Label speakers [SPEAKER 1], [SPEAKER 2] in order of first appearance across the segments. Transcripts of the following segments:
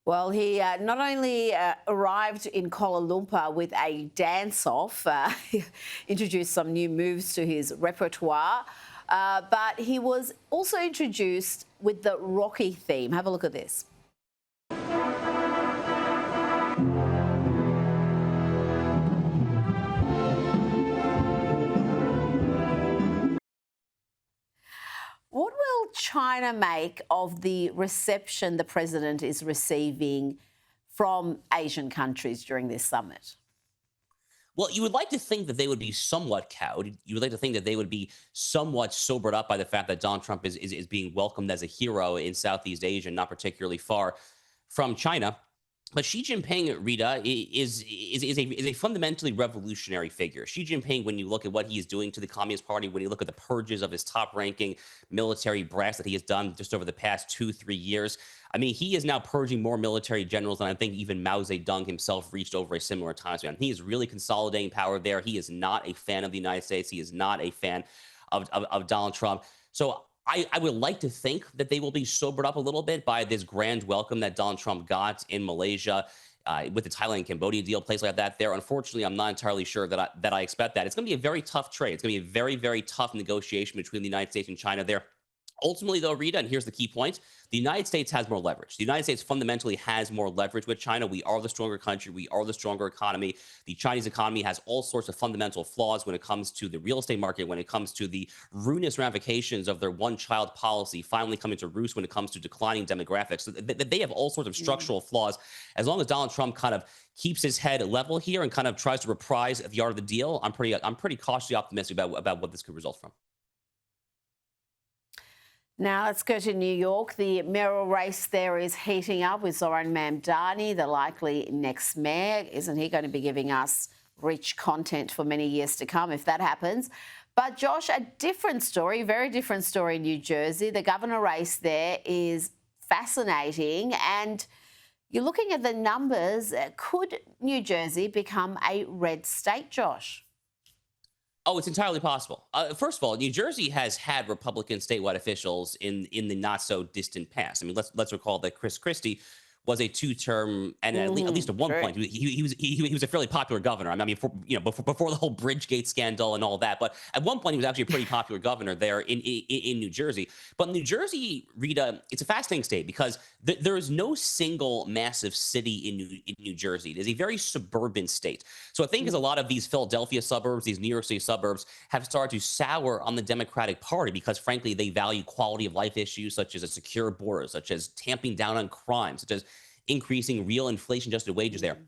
[SPEAKER 1] Well, he not only arrived in Kuala Lumpur with a dance-off, introduced some new moves to his repertoire, but he was also introduced with the Rocky theme. Have a look at this. What will China make of the reception the president is receiving from Asian countries during this summit?
[SPEAKER 2] Well, you would like to think that they would be somewhat cowed. You would like to think that they would be somewhat sobered up by the fact that Donald Trump is being welcomed as a hero in Southeast Asia, not particularly far from China. But Xi Jinping, Rita, is a fundamentally revolutionary figure. Xi Jinping, when you look at what he is doing to the Communist Party, when you look at the purges of his top-ranking military brass that he has done just over the past 2, 3 years, I mean, he is now purging more military generals than I think even Mao Zedong himself reached over a similar time span. He is really consolidating power there. He is not a fan of the United States. He is not a fan of Donald Trump. So I would like to think that they will be sobered up a little bit by this grand welcome that Donald Trump got in Malaysia. With the Thailand and Cambodia deal, place like that there. Unfortunately, I'm not entirely sure that I expect that. It's going to be a very tough trade. It's going to be a very, very tough negotiation between the United States and China there. Ultimately, though, Rita, and here's the key point, the United States has more leverage. The United States fundamentally has more leverage with China. We are the stronger country. We are the stronger economy. The Chinese economy has all sorts of fundamental flaws when it comes to the real estate market, when it comes to the ruinous ramifications of their one-child policy finally coming to roost when it comes to declining demographics. So they have all sorts of structural flaws. As long as Donald Trump kind of keeps his head level here and kind of tries to reprise the art of the deal, I'm pretty cautiously optimistic about what this could result from.
[SPEAKER 1] Now let's go to New York. The mayoral race there is heating up with Zoran Mamdani, the likely next mayor. Isn't he going to be giving us rich content for many years to come if that happens? But Josh, a different story, very different story in New Jersey. The governor race there is fascinating, and you're looking at the numbers. Could New Jersey become a red state, Josh?
[SPEAKER 2] Oh, it's entirely possible. First of all, New Jersey has had Republican statewide officials in the not so distant past. I mean, let's recall that Chris Christie was a two-term, and at least at one
[SPEAKER 1] Sure.
[SPEAKER 2] point, he was a fairly popular governor. I mean, before the whole Bridgegate scandal and all that, but at one point he was actually a pretty popular governor there in New Jersey. But New Jersey, Rita, it's a fascinating state because there is no single massive city in New Jersey. It is a very suburban state. So I think as a lot of these Philadelphia suburbs, these New York City suburbs have started to sour on the Democratic Party because, frankly, they value quality of life issues such as a secure border, such as tamping down on crime, such as increasing real inflation-adjusted wages there.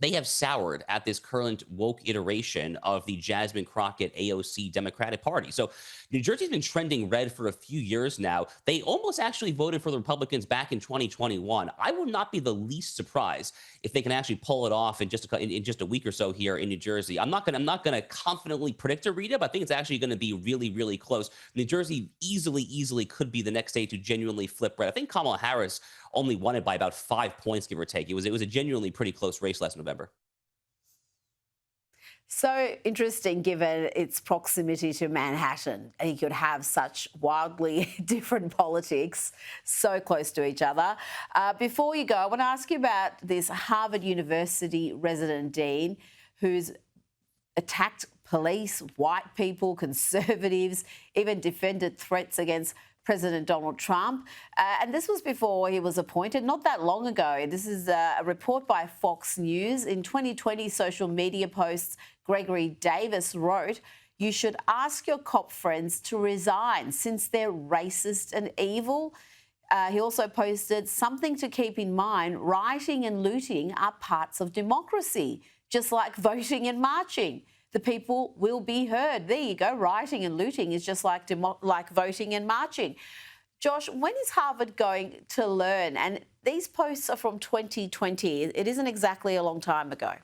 [SPEAKER 2] They have soured at this current woke iteration of the Jasmine Crockett AOC Democratic Party. So New Jersey's been trending red for a few years now. They almost actually voted for the Republicans back in 2021. I would not be the least surprised if they can actually pull it off in just a week or so here in New Jersey. I'm not gonna confidently predict it, Rita, but I think it's actually going to be really, really close. New Jersey easily could be the next state to genuinely flip red. I think Kamala Harris only won it by about 5 points, give or take. It was a genuinely pretty close race last November.
[SPEAKER 1] So interesting, given its proximity to Manhattan. And you could have such wildly different politics so close to each other. Before you go, I want to ask you about this Harvard University resident dean who's attacked police, white people, conservatives, even defended threats against President Donald Trump. And this was before he was appointed, not that long ago. This is a report by Fox News. In 2020 social media posts, Gregory Davis wrote, "You should ask your cop friends to resign since they're racist and evil." He also posted, "Something to keep in mind, rioting and looting are parts of democracy, just like voting and marching. The people will be heard." There you go. Rioting and looting is just like voting and marching. Josh, when is Harvard going to learn? And these posts are from 2020. It isn't exactly a long time ago.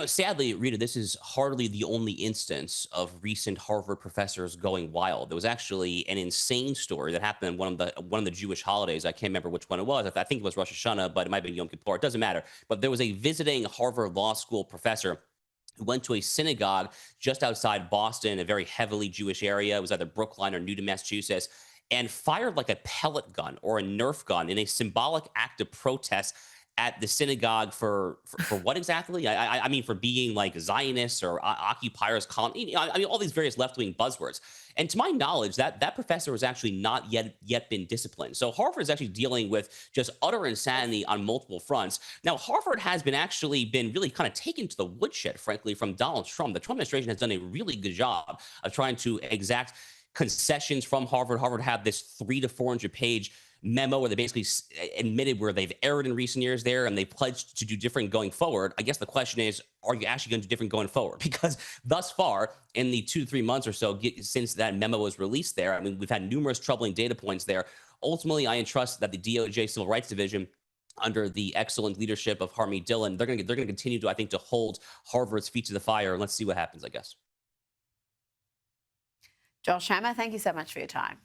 [SPEAKER 2] Sadly, Rita, this is hardly the only instance of recent Harvard professors going wild. There was actually an insane story that happened one of the Jewish holidays. I can't remember which one it was. I think it was Rosh Hashanah, but it might have been Yom Kippur. It doesn't matter. But there was a visiting Harvard Law School professor who went to a synagogue just outside Boston, a very heavily Jewish area. It was either Brookline or Newton, Massachusetts. and fired like a pellet gun or a Nerf gun in a symbolic act of protest at the synagogue for what exactly? I mean, for being like Zionists or occupiers, I mean, all these various left wing buzzwords. And to my knowledge, that professor has actually not yet been disciplined. So Harvard is actually dealing with just utter insanity on multiple fronts. Now, Harvard has been really kind of taken to the woodshed, frankly, from Donald Trump. The Trump administration has done a really good job of trying to exact concessions from Harvard. Harvard had this 300 to 400 page memo where they basically admitted where they've erred in recent years there, and they pledged to do different going forward. I guess the question is, are you actually going to do different going forward? Because thus far, in the 2 to 3 months or so since that memo was released there, I mean, we've had numerous troubling data points there. Ultimately, I entrust that the DOJ Civil Rights Division, under the excellent leadership of Harmeet Dillon, they're going to continue to, I think, to hold Harvard's feet to the fire. And let's see what happens, I guess.
[SPEAKER 1] Josh Hammer, thank you so much for your time.